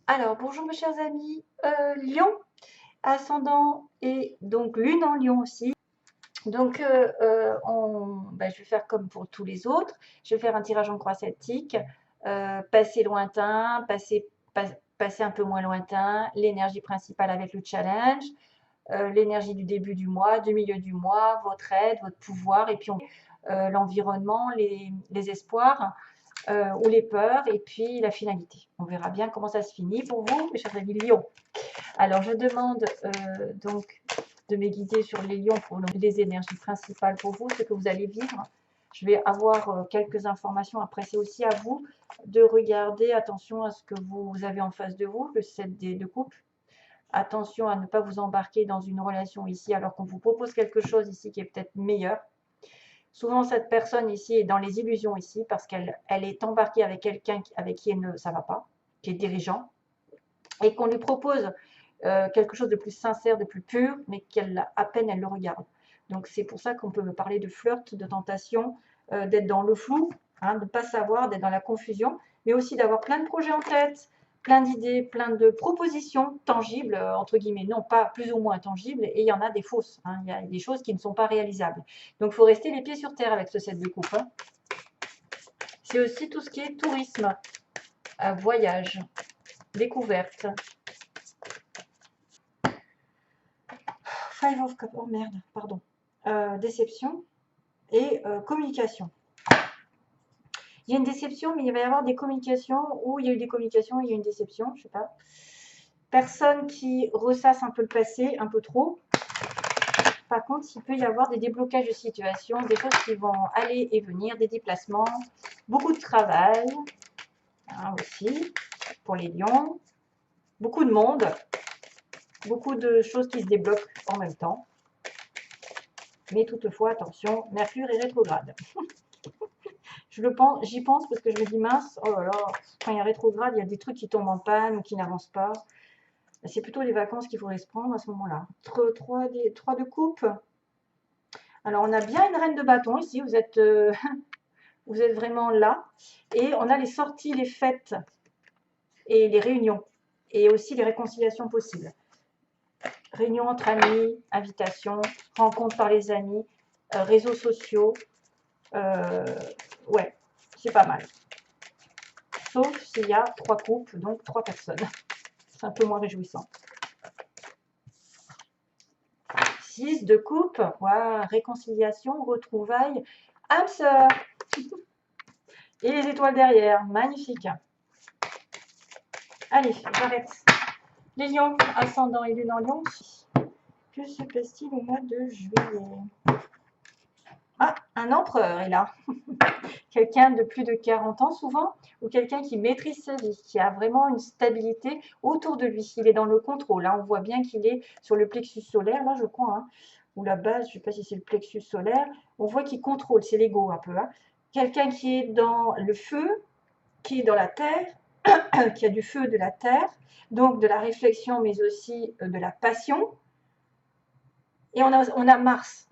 Alors, bonjour mes chers amis, Lion, ascendant et donc lune en Lion aussi. Donc, je vais faire comme pour tous les autres. Je vais faire un tirage en croix celtique, passé lointain, passé un peu moins lointain, l'énergie principale avec le challenge, l'énergie du début du mois, du milieu du mois, votre aide, votre pouvoir, et puis l'environnement, les espoirs ou les peurs, et puis la finalité. On verra bien comment ça se finit pour vous, mes chers amis Lions. Alors, je demande donc de me guider sur les lions pour les énergies principales pour vous, ce que vous allez vivre. Je vais avoir quelques informations. Après, c'est aussi à vous de regarder, attention à ce que vous avez en face de vous, le 7 de coupe. Attention à ne pas vous embarquer dans une relation ici alors qu'on vous propose quelque chose ici qui est peut-être meilleur. Souvent, cette personne ici est dans les illusions ici parce qu'elle est embarquée avec quelqu'un avec qui ça ne va pas, qui est dirigeant, et qu'on lui propose quelque chose de plus sincère, de plus pur, mais qu'elle à peine elle le regarde. Donc c'est pour ça qu'on peut me parler de flirt, de tentation, d'être dans le flou, hein, de ne pas savoir, d'être dans la confusion, mais aussi d'avoir plein de projets en tête, plein d'idées, plein de propositions tangibles, entre guillemets, non pas plus ou moins tangibles, et il y en a des fausses, hein, il y a des choses qui ne sont pas réalisables. Donc il faut rester les pieds sur terre avec ce 7 de coupe. Hein. C'est aussi tout ce qui est tourisme, voyage, découverte. Five of Cups, oh merde, pardon. Déception et communication. Il y a une déception, mais il va y avoir des communications où il y a eu des communications, il y a une déception, je sais pas. Personne qui ressasse un peu le passé, un peu trop. Par contre, il peut y avoir des déblocages de situation, des choses qui vont aller et venir, des déplacements, beaucoup de travail, hein, aussi, pour les lions, beaucoup de monde, beaucoup de choses qui se débloquent en même temps. Mais toutefois, attention, Mercure est rétrograde. J'y pense parce que je me dis mince, oh là là, quand il y a rétrograde, il y a des trucs qui tombent en panne ou qui n'avancent pas. C'est plutôt les vacances qu'il faudrait se prendre à ce moment-là. 3 de coupe. Alors, on a bien une reine de bâton ici, vous êtes vraiment là. Et on a les sorties, les fêtes et les réunions. Et aussi les réconciliations possibles. Réunions entre amis, invitations, rencontres par les amis, réseaux sociaux. Ouais, c'est pas mal. Sauf s'il y a 3 couples, donc 3 personnes. C'est un peu moins réjouissant. 6 de coupe, voilà, réconciliation, retrouvailles, âme sœur. Et les étoiles derrière, magnifique. Allez, j'arrête. Les lions, ascendant et lune en lion. Que se passe-t-il au mois de juillet? Ah, un empereur est là. Quelqu'un de plus de 40 ans souvent, ou quelqu'un qui maîtrise sa vie, qui a vraiment une stabilité autour de lui. Il est dans le contrôle. Là, on voit bien qu'il est sur le plexus solaire, là, je crois, hein, ou la base, je ne sais pas si c'est le plexus solaire. On voit qu'il contrôle, c'est l'ego un peu. Hein. Quelqu'un qui est dans le feu, qui est dans la terre, qui a du feu de la terre, donc de la réflexion, mais aussi de la passion. Et on a Mars,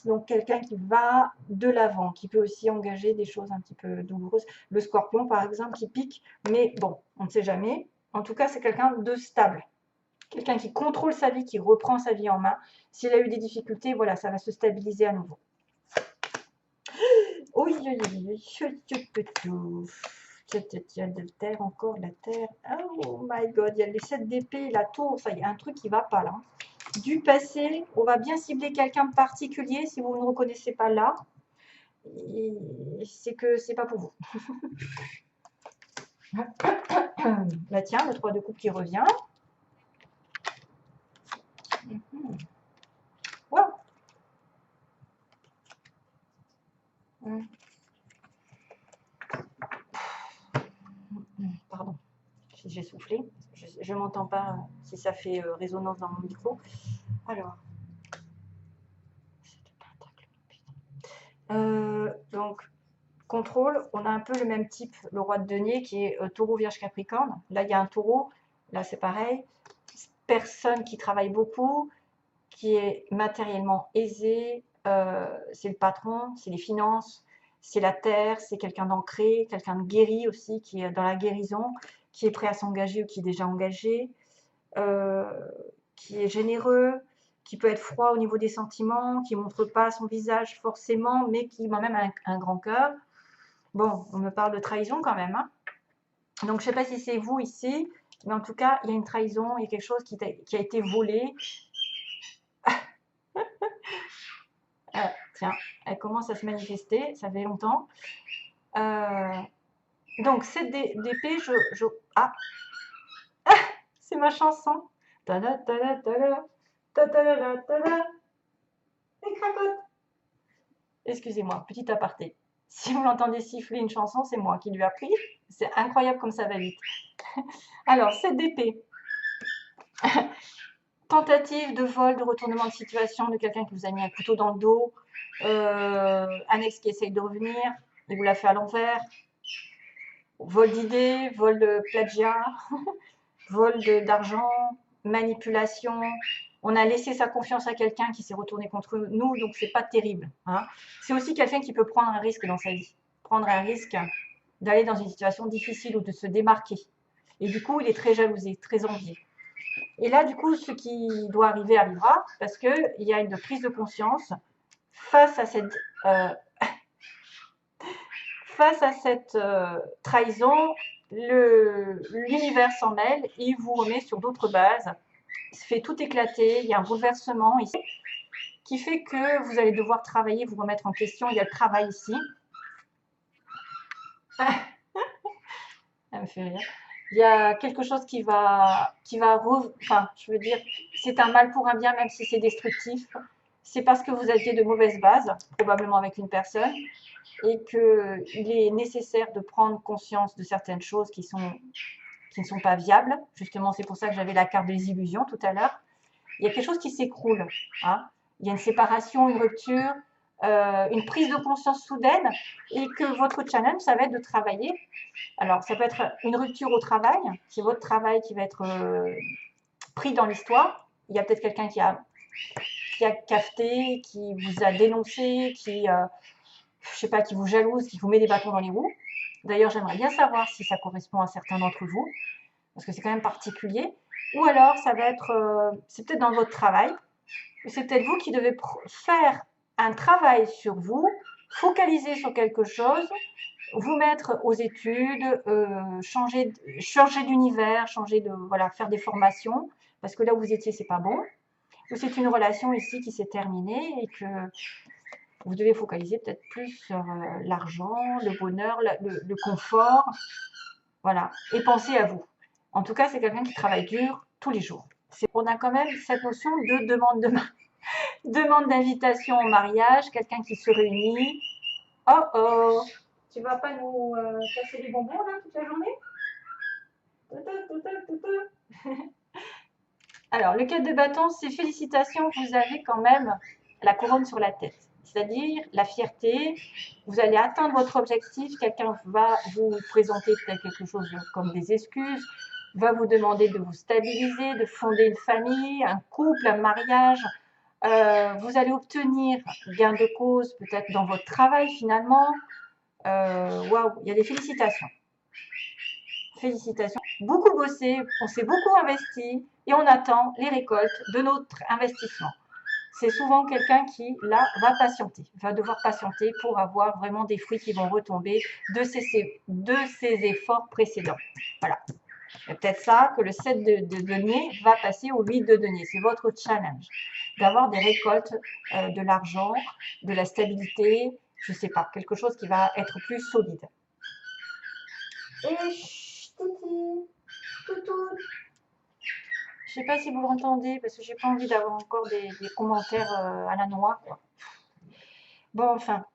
donc quelqu'un qui va de l'avant, qui peut aussi engager des choses un petit peu douloureuses. Le scorpion, par exemple, qui pique, mais bon, on ne sait jamais. En tout cas, c'est quelqu'un de stable. Quelqu'un qui contrôle sa vie, qui reprend sa vie en main. S'il a eu des difficultés, voilà, ça va se stabiliser à nouveau. Oui, oui, de terre, encore de la terre. Oh my god, il y a les 7 d'épée, la tour, ça, il y a un truc qui va pas là. Du passé, on va bien cibler quelqu'un de particulier si vous ne reconnaissez pas là. C'est que c'est pas pour vous. Là tiens, le 3 de coupe qui revient. Wow. Pardon, si j'ai soufflé. Je ne m'entends pas si ça fait résonance dans mon micro. Alors. Donc, contrôle, on a un peu le même type, le roi de denier qui est taureau, vierge, capricorne. Là, il y a un taureau, là c'est pareil. Personne qui travaille beaucoup, qui est matériellement aisé, c'est le patron, c'est les finances, c'est la terre, c'est quelqu'un d'ancré, quelqu'un de guéri aussi, qui est dans la guérison, qui est prêt à s'engager ou qui est déjà engagé, qui est généreux, qui peut être froid au niveau des sentiments, qui ne montre pas son visage forcément, mais qui a même un grand cœur. Bon, on me parle de trahison quand même, hein. Donc, je ne sais pas si c'est vous ici, mais en tout cas, il y a une trahison, il y a quelque chose qui a été volé. Tiens, elle commence à se manifester, ça fait longtemps. Donc, cette d'épée, ah, c'est ma chanson. Ta-da, ta-da, ta-da, ta-da, ta-da. Et cracotte. Excusez-moi, petit aparté. Si vous l'entendez siffler une chanson, c'est moi qui lui ai appris. C'est incroyable comme ça va vite. Alors, cette d'épée. Tentative de vol, de retournement de situation de quelqu'un qui vous a mis un couteau dans le dos. Un ex qui essaye de revenir et vous l'a fait à l'envers. Vol d'idées, vol de plagiat, vol d'argent, manipulation. On a laissé sa confiance à quelqu'un qui s'est retourné contre nous, donc c'est pas terrible, hein. C'est aussi quelqu'un qui peut prendre un risque dans sa vie. Prendre un risque d'aller dans une situation difficile ou de se démarquer. Et du coup, il est très jalousé, très envié. Et là, du coup, ce qui doit arriver arrivera, parce qu'il y a une prise de conscience face à cette, trahison. L'univers s'en mêle, il vous remet sur d'autres bases. Il se fait tout éclater, il y a un bouleversement ici, qui fait que vous allez devoir travailler, vous remettre en question. Il y a le travail ici. Ça me fait rire. Il y a quelque chose qui va enfin, je veux dire, c'est un mal pour un bien, même si c'est destructif. C'est parce que vous aviez de mauvaises bases, probablement avec une personne, et qu'il est nécessaire de prendre conscience de certaines choses qui ne sont pas viables. Justement, c'est pour ça que j'avais la carte des illusions tout à l'heure. Il y a quelque chose qui s'écroule, hein. Il y a une séparation, une rupture, une prise de conscience soudaine, et que votre challenge, ça va être de travailler. Alors, ça peut être une rupture au travail, c'est votre travail qui va être pris dans l'histoire. Il y a peut-être quelqu'un qui a cafeté, qui vous a dénoncé, qui, je sais pas, qui vous jalouse, qui vous met des bâtons dans les roues. D'ailleurs, j'aimerais bien savoir si ça correspond à certains d'entre vous, parce que c'est quand même particulier. Ou alors, ça va être, c'est peut-être dans votre travail, c'est peut-être vous qui devez faire un travail sur vous, focaliser sur quelque chose, vous mettre aux études, changer d'univers, voilà, faire des formations, parce que là où vous étiez, c'est pas bon. Ou c'est une relation ici qui s'est terminée et que vous devez focaliser peut-être plus sur l'argent, le bonheur, le confort, voilà, et penser à vous. En tout cas, c'est quelqu'un qui travaille dur tous les jours. On a quand même cette notion de demande d'invitation au mariage, quelqu'un qui se réunit. Oh oh, tu vas pas nous casser les bonbons là toute la journée? Alors, le 4 de bâton, c'est félicitations, vous avez quand même la couronne sur la tête. C'est-à-dire la fierté, vous allez atteindre votre objectif, quelqu'un va vous présenter peut-être quelque chose comme des excuses, va vous demander de vous stabiliser, de fonder une famille, un couple, un mariage. Vous allez obtenir gain de cause peut-être dans votre travail finalement. Waouh, il y a des félicitations. Félicitations. Beaucoup bossé, on s'est beaucoup investi et on attend les récoltes de notre investissement. C'est souvent quelqu'un qui, là, va patienter, va devoir patienter pour avoir vraiment des fruits qui vont retomber de ses efforts précédents. Voilà. C'est peut-être ça que le 7 de denier va passer au 8 de denier. C'est votre challenge, d'avoir des récoltes, de l'argent, de la stabilité, je ne sais pas, quelque chose qui va être plus solide. Et toutou, toutou. Je ne sais pas si vous l'entendez, parce que j'ai pas envie d'avoir encore des commentaires à la noix, quoi. Bon, enfin.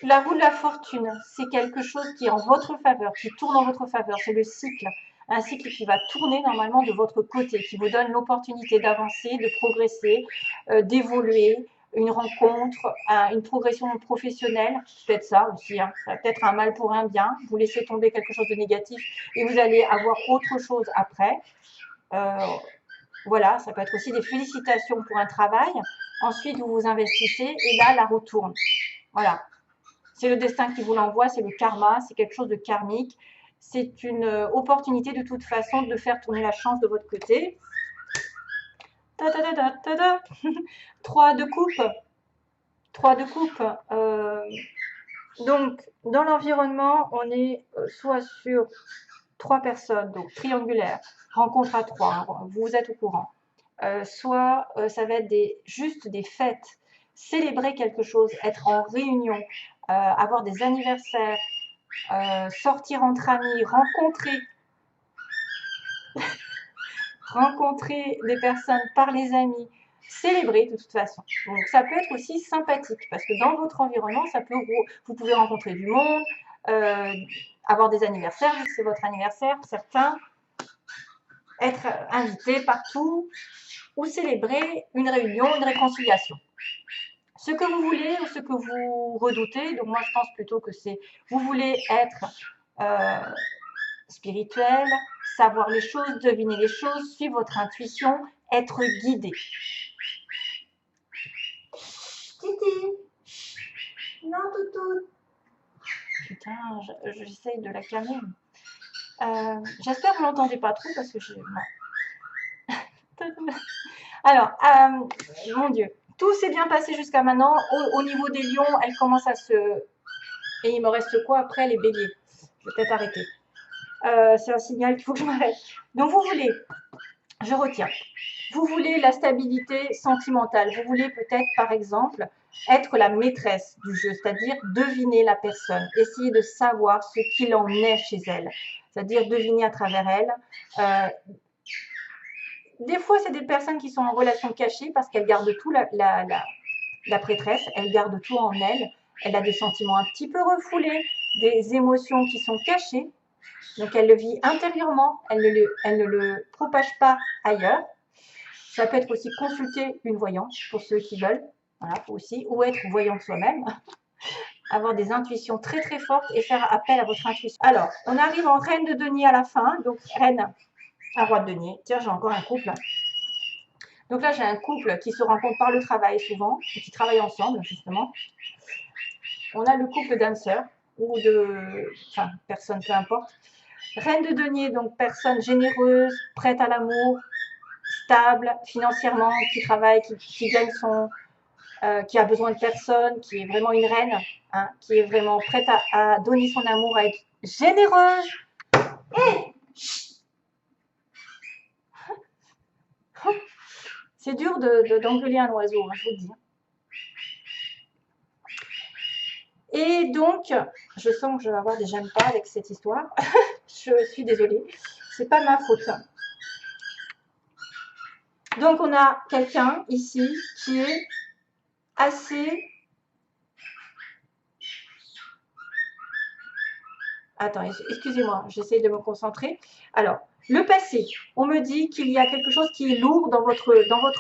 La roue de la fortune, c'est quelque chose qui est en votre faveur, qui tourne en votre faveur. C'est le cycle. Un cycle qui va tourner normalement de votre côté, qui vous donne l'opportunité d'avancer, de progresser, d'évoluer, une rencontre, une progression professionnelle, peut-être ça aussi, hein. Ça va peut-être un mal pour un bien, vous laissez tomber quelque chose de négatif et vous allez avoir autre chose après. Voilà, ça peut être aussi des félicitations pour un travail. Ensuite, vous vous investissez et là, la roue tourne. Voilà. C'est le destin qui vous l'envoie, c'est le karma, c'est quelque chose de karmique. C'est une opportunité de toute façon de faire tourner la chance de votre côté. 3 de coupe. 3 de coupe. Donc, dans l'environnement, on est soit sur 3 personnes, donc triangulaire, rencontre à 3, vous êtes au courant. Soit ça va être juste des fêtes, célébrer quelque chose, être en réunion, avoir des anniversaires, sortir entre amis, rencontrer des personnes par les amis, célébrer de toute façon. Donc ça peut être aussi sympathique parce que dans votre environnement, vous pouvez rencontrer du monde, avoir des anniversaires, c'est votre anniversaire, certains, être invité partout ou célébrer une réunion, une réconciliation. Ce que vous voulez ou ce que vous redoutez, donc moi je pense plutôt que c'est vous voulez être spirituel, savoir les choses, deviner les choses, suivre votre intuition, être guidé. Titi, non toutou. Putain, j'essaye de la calmer. J'espère que vous l'entendez pas trop parce que je... Alors, mon Dieu, tout s'est bien passé jusqu'à maintenant. Au niveau des lions, elle commence à se... Et il me reste quoi après? Les béliers. Je vais peut-être arrêter. C'est un signal qu'il faut que je m'arrête. Donc, vous voulez, je retiens, vous voulez la stabilité sentimentale. Vous voulez peut-être, par exemple, être la maîtresse du jeu, c'est-à-dire deviner la personne, essayer de savoir ce qu'il en est chez elle, c'est-à-dire deviner à travers elle. Des fois, c'est des personnes qui sont en relation cachée parce qu'elles gardent tout, la prêtresse, elle garde tout en elle. Elle a des sentiments un petit peu refoulés, des émotions qui sont cachées. Donc, elle le vit intérieurement, elle ne le propage pas ailleurs. Ça peut être aussi consulter une voyante pour ceux qui veulent, voilà, aussi, ou être voyant soi-même. Avoir des intuitions très très fortes et faire appel à votre intuition. Alors, on arrive en reine de denier à la fin. Donc, reine à roi de denier. Tiens, j'ai encore un couple. Donc là, j'ai un couple qui se rencontre par le travail souvent, et qui travaillent ensemble, justement. On a le couple d'âmes sœurs, ou enfin, personne, peu importe. Reine de denier, donc personne généreuse, prête à l'amour, stable financièrement, qui travaille, qui gagne qui a besoin de personne, qui est vraiment une reine, hein, qui est vraiment prête à donner son amour, à être généreuse. Hey, c'est dur d'engueuler un oiseau, hein, je vous le dis. Et donc, je sens que je vais avoir des j'aime pas avec cette histoire. Je suis désolée, c'est pas ma faute. Donc, on a quelqu'un ici qui est assez... Attends, excusez-moi, j'essaie de me concentrer. Alors, le passé, on me dit qu'il y a quelque chose qui est lourd dans votre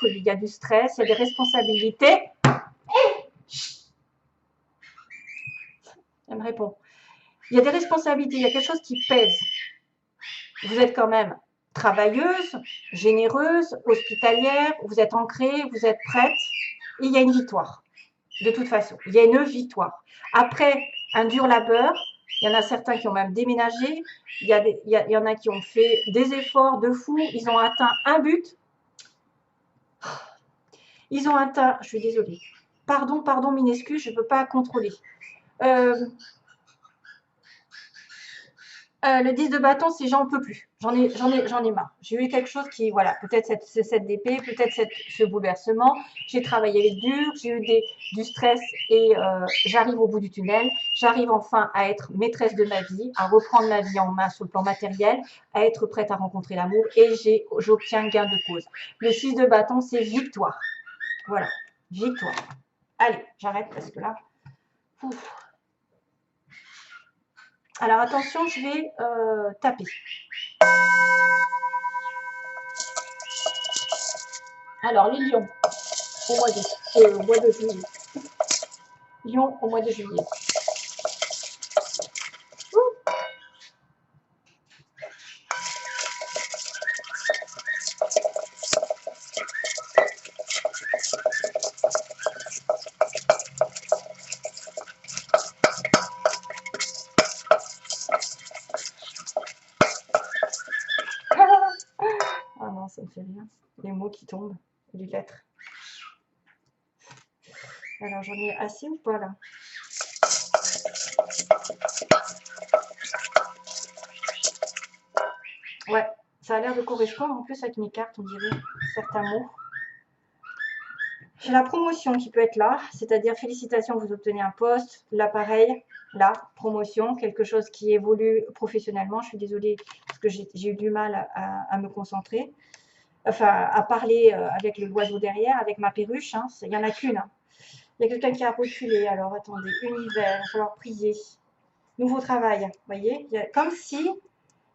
vie. Il y a du stress, il y a des responsabilités. Elle me répond. Il y a des responsabilités, il y a quelque chose qui pèse. Vous êtes quand même travailleuse, généreuse, hospitalière, vous êtes ancrée, vous êtes prête. Et il y a une victoire. De toute façon, il y a une victoire. Après un dur labeur, il y en a certains qui ont même déménagé. Il y en a qui ont fait des efforts de fou. Ils ont atteint un but. Ils ont atteint... Je suis désolée. Pardon, mine excuse, je ne peux pas contrôler. Le 10 de bâton, c'est j'en peux plus. J'en ai marre. J'ai eu quelque chose qui, voilà, peut-être cette d'épée, peut-être ce bouleversement. J'ai travaillé dur, j'ai eu du stress et j'arrive au bout du tunnel. J'arrive enfin à être maîtresse de ma vie, à reprendre ma vie en main sur le plan matériel, à être prête à rencontrer l'amour et j'obtiens gain de cause. Le 6 de bâton, c'est victoire. Voilà, victoire. Allez, j'arrête parce que là, ouf. Alors attention, je vais taper. Alors les lions, au mois de juillet. Lion au mois de juillet. savez, hein, les mots qui tombent, les lettres. Alors, j'en ai assez ou pas, là? Ouais, ça a l'air de correspondre en plus avec mes cartes, on dirait, certains mots. J'ai la promotion qui peut être là, c'est-à-dire félicitations, vous obtenez un poste. Là, pareil, là, promotion, quelque chose qui évolue professionnellement. Je suis désolée parce que j'ai eu du mal à me concentrer, enfin, à parler avec l'oiseau derrière, avec ma perruche. Hein. Il n'y en a qu'une. Hein. Il y a quelqu'un qui a reculé. Alors, attendez, univers, il va falloir prier. Nouveau travail, vous voyez, comme si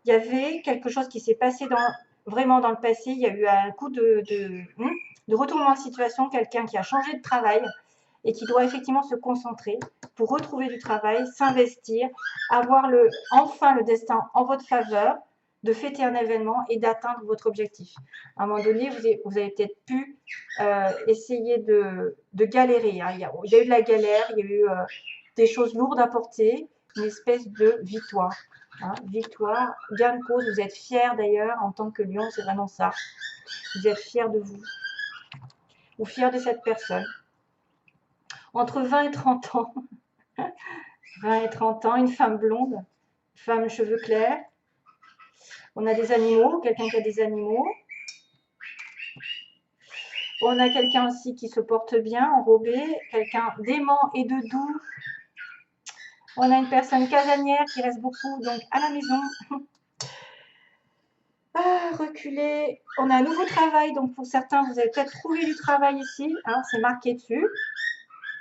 il y avait quelque chose qui s'est passé vraiment dans le passé. Il y a eu un coup de retournement de situation, quelqu'un qui a changé de travail et qui doit effectivement se concentrer pour retrouver du travail, s'investir, avoir enfin le destin en votre faveur, de fêter un événement et d'atteindre votre objectif. À un moment donné, vous avez peut-être pu essayer de galérer. Hein. Il y a eu de la galère, il y a eu des choses lourdes à porter, une espèce de victoire. Hein. Victoire, gain de cause, vous êtes fiers d'ailleurs en tant que lion, c'est vraiment ça. Vous êtes fiers de vous, ou fiers de cette personne. Entre 20 et 30 ans, 20 et 30 ans, une femme blonde, femme cheveux clairs. On a des animaux, quelqu'un qui a des animaux. On a quelqu'un aussi qui se porte bien, enrobé, quelqu'un d'aimant et de doux. On a une personne casanière qui reste beaucoup donc à la maison. Ah, reculer. On a un nouveau travail, donc pour certains, vous avez peut-être trouvé du travail ici. Hein, c'est marqué dessus.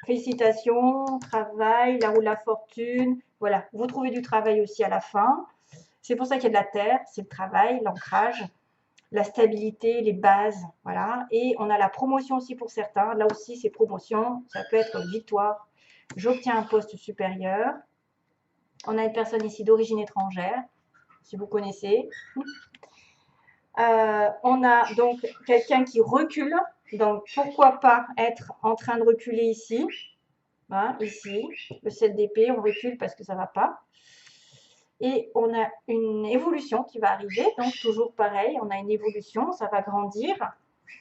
Félicitations, travail, la roue de la fortune. Voilà, vous trouvez du travail aussi à la fin. C'est pour ça qu'il y a de la terre, c'est le travail, l'ancrage, la stabilité, les bases. Voilà. Et on a la promotion aussi pour certains. Là aussi, c'est promotion. Ça peut être victoire. J'obtiens un poste supérieur. On a une personne ici d'origine étrangère, si vous connaissez. On a donc quelqu'un qui recule. Donc, pourquoi pas être en train de reculer ici. Hein, ici, le 7 d'épée, on recule parce que ça ne va pas. Et on a une évolution qui va arriver. Donc, toujours pareil, on a une évolution, ça va grandir.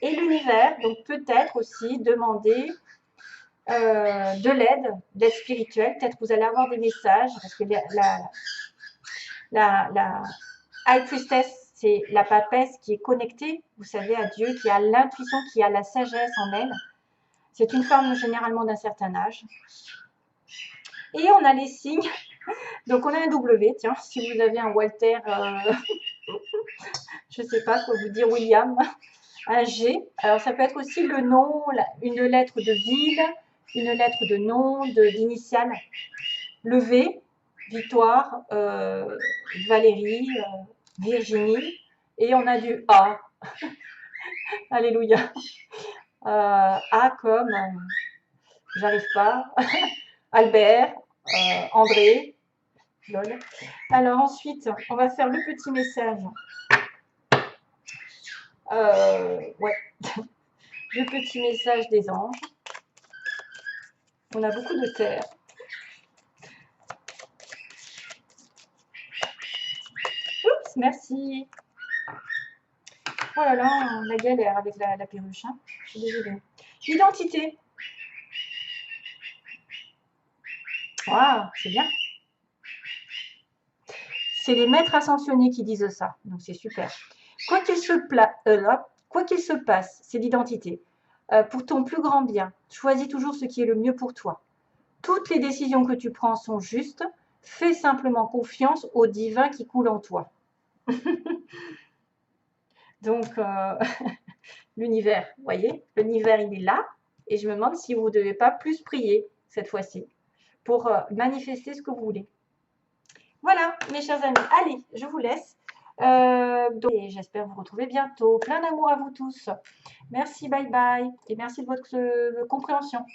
Et l'univers, donc peut-être aussi demander de l'aide spirituelle. Peut-être vous allez avoir des messages parce que la High Priestess, c'est la papesse qui est connectée, vous savez, à Dieu, qui a l'intuition, qui a la sagesse en elle. C'est une femme généralement d'un certain âge. Et on a les signes. Donc, on a un W, tiens, si vous avez un Walter, je ne sais pas quoi vous dire, William, un G. Alors, ça peut être aussi le nom, une lettre de ville, une lettre de nom, d'initiale. Le V, Victoire, Valérie, Virginie. Et on a du A. Alléluia. A comme, j'arrive pas, Albert, André, lol. Alors ensuite, on va faire le petit message. Ouais, le petit message des anges. On a beaucoup de terre. Oups, merci. Oh là là, la galère avec la perruche. Hein. Je suis désolée. L'identité. Waouh, c'est bien. C'est les maîtres ascensionnés qui disent ça, donc c'est super. Quoi qu'il se passe, c'est l'identité. Pour ton plus grand bien, choisis toujours ce qui est le mieux pour toi. Toutes les décisions que tu prends sont justes. Fais simplement confiance au divin qui coule en toi. Donc, l'univers, vous voyez, l'univers, il est là. Et je me demande si vous ne devez pas plus prier cette fois-ci pour manifester ce que vous voulez. Voilà, mes chers amis. Allez, je vous laisse. Et j'espère vous retrouver bientôt. Plein d'amour à vous tous. Merci, bye bye. Et merci de votre compréhension.